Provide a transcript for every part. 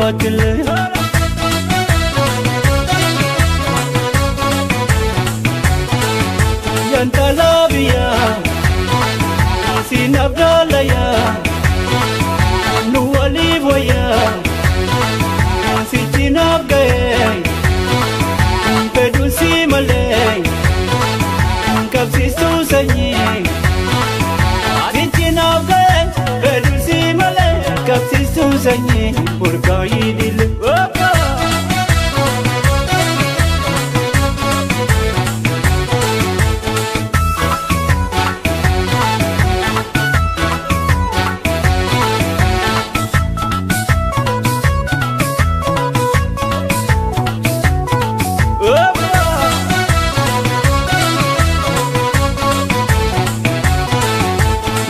kotile Yantalabia Sinabdalaya Nualivoya Sichinabgay Pedusi Malay Kapsistu Sanyi Sichinabgay Pedusi Malay Kapsistu Sanyi Purkai Dil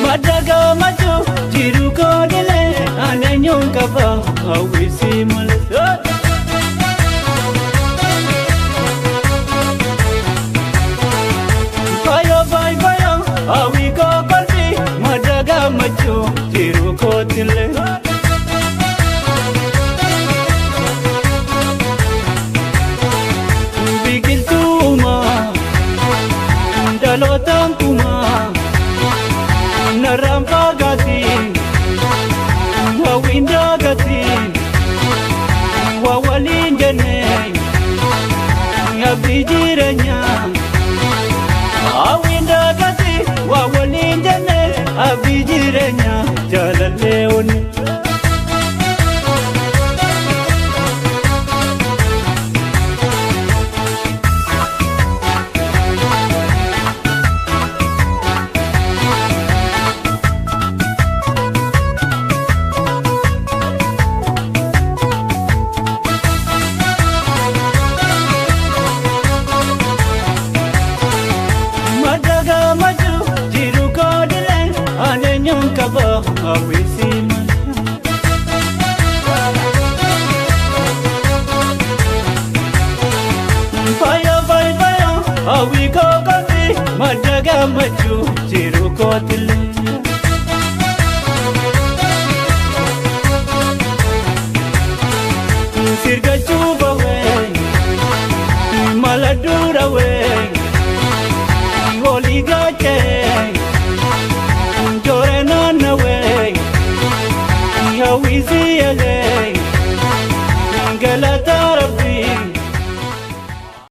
Madaga macho jiru ko dile anenyon kaba awisi mule Bayo bay bayo awi ko kolbi madaga macho jiru ko dile Bigil tuma dalotam kuma Narampagati Wawindagati Wawalinjane Abijiranya Awindagati Wawalinjane Abijiranya Jalaleoni Kaba awisi Fire fire fire awi ko kati madaga machu jiru ko tile